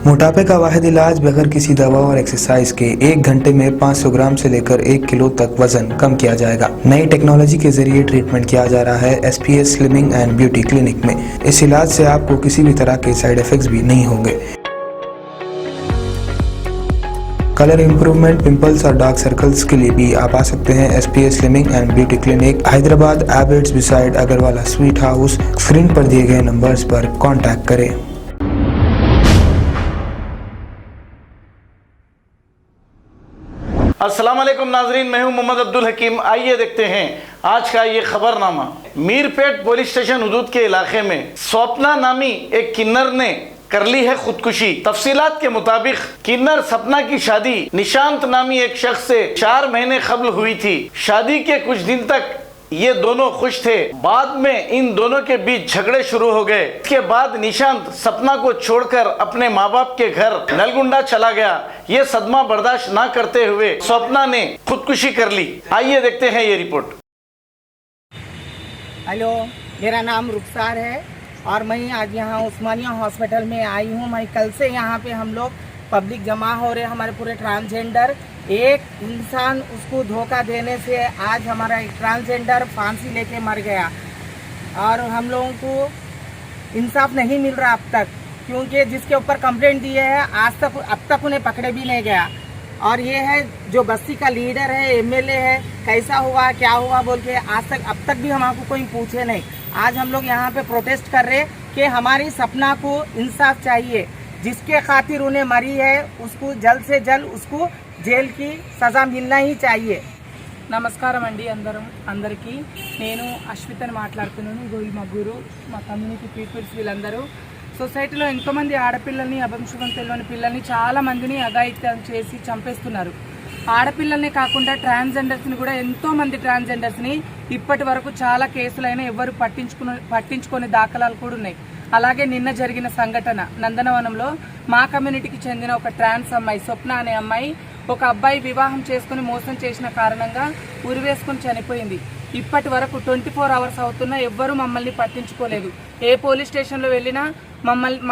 मोटापे का वाहिद इलाज बगैर किसी दवा और एक्सरसाइज के 1 घंटे में 500 ग्राम से लेकर 1 किलो तक वजन कम किया जाएगा। नई टेक्नोलॉजी के जरिए ट्रीटमेंट किया जा रहा है SPS slimming and beauty clinic में। इस इलाज से आपको किसी भी तरह के साइड इफेक्ट्स भी नहीं होंगे। कलर इंप्रूवमेंट, पिंपल्स और डार्क सर्कल्स के लिए भी आप आ सकते हैं SPS slimming and beauty clinic, Hyderabad, Abids beside Agarwala sweet house. Screen पर दिए गए नंबर्स पर कॉन्टैक्ट करें। अस्सलाम वालेकुम नाजरीन, मैं हूं मोहम्मद अब्दुल हकीम। आइए देखते हैं आज का ये खबरनामा। मीरपेट पुलिस स्टेशन हुदूद के इलाके में स्वप्ना नामी एक किन्नर ने कर ली है खुदकुशी। तफसीलात के मुताबिक किन्नर सपना की शादी निशांत नामी एक शख्स से 4 महीने कबल हुई थी। शादी के कुछ दिन तक ये दोनों खुश थे। बाद में इन दोनों के बीच झगड़े शुरू हो गए। इसके बाद निशांत सपना को छोड़कर अपने माँ बाप के घर नलगुंडा चला गया। ये सदमा बर्दाश्त ना करते हुए स्वप्ना ने खुदकुशी कर ली। आइए देखते हैं ये रिपोर्ट। हेलो, मेरा नाम रुखसार है और मैं आज यहाँ उस्मानिया हॉस्पिटल में आई हूँ। मैं कल से यहाँ पे हम लोग पब्लिक जमा हो रहे, हमारे पूरे ट्रांसजेंडर। एक इंसान उसको धोखा देने से आज हमारा एक ट्रांसजेंडर फांसी लेके मर गया और हम लोगों को इंसाफ नहीं मिल रहा अब तक, क्योंकि जिसके ऊपर कंप्लेंट दिए है अब तक उन्हें पकड़े भी नहीं गया। और ये है जो बस्ती का लीडर है, MLA है, कैसा हुआ क्या हुआ बोल के आज तक अब तक भी हमको कोई पूछे नहीं। आज हम लोग यहाँ पे प्रोटेस्ट कर रहे कि हमारी सपना को इंसाफ चाहिए। जिसके खातिर उन्हें मरी है उसको जल्द से जल्द उसको జైలు की సజా మిల్నా ही चाहिए। నమస్కారం అండి అందరికీ నేను అశ్వితని మాట్లాడుతున్నాను। గోయి మగ్గురు మా కమ్యూనిటీ పీపుల్స్ వీళ్ళందరూ సొసైటీలో ఎంతోమంది ఆడపిల్లల్ని, అభంశుభం తెలియని పిల్లల్ని చాలా మందిని అఘాయిత్యం చేసి చంపేస్తున్నారు। ఆడపిల్లల్ని కాకుండా ట్రాన్స్జెండర్స్ని కూడా ఎంతోమంది ట్రాన్స్జెండర్స్ని ఇప్పటి వరకు చాలా కేసులైనా ఎవరు పట్టించుకునే దాఖలాలు కూడా ఉన్నాయి। అలాగే నిన్న జరిగిన సంఘటన నందనవనంలో మా కమ్యూనిటీకి చెందిన ఒక ట్రాన్స్ అమ్మాయి స్వప్న అనే అమ్మాయి ఒక అబ్బాయి వివాహం చేసుకుని మోసం చేసిన కారణంగా ఉరివేసుకుని చనిపోయింది। ఇప్పటి వరకు 24 అవర్స్ అవుతున్నా ఎవ్వరూ మమ్మల్ని పట్టించుకోలేదు। ఏ పోలీస్ స్టేషన్లో వెళ్ళినా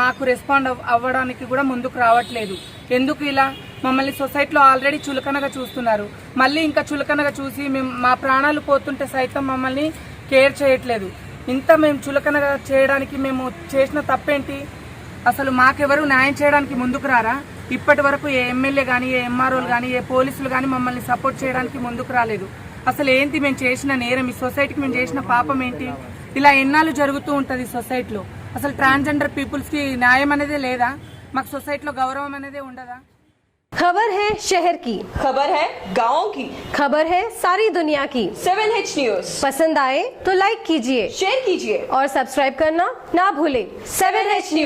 మాకు రెస్పాండ్ అవ్వడానికి కూడా ముందుకు రావట్లేదు। ఎందుకు ఇలా? మమ్మల్ని సొసైటీలో ఆల్రెడీ చులకనగా చూస్తున్నారు, మళ్ళీ ఇంకా చులకనగా చూసి మా ప్రాణాలు పోతుంటే సైతం మమ్మల్ని కేర్ చేయట్లేదు। ఇంత మేము చులకనగా చేయడానికి మేము చేసిన తప్పేంటి? అసలు మాకెవరు న్యాయం చేయడానికి ముందుకు రారా? ఇప్పటి వరకు ఏ MLA కానీ, ఏ MROలు కానీ, ఏ పోలీసులు కానీ మమ్మల్ని సపోర్ట్ చేయడానికి ముందుకు రాలేదు। అసలు ఏంటి మేము చేసిన నేరం? ఈ సొసైటీకి మేము చేసిన పాపం ఏంటి? ఇలా ఎన్నాళ్ళు జరుగుతూ ఉంటుంది సొసైటీలో? అసలు ట్రాన్స్జెండర్ పీపుల్స్కి న్యాయం అనేదే లేదా? మాకు సొసైటీలో గౌరవం అనేదే ఉండదా? खबर है शहर की, खबर है गाँव की, खबर है सारी दुनिया की। 7H न्यूज पसंद आए तो लाइक कीजिए, शेयर कीजिए और सब्सक्राइब करना ना भूलें। 7H news.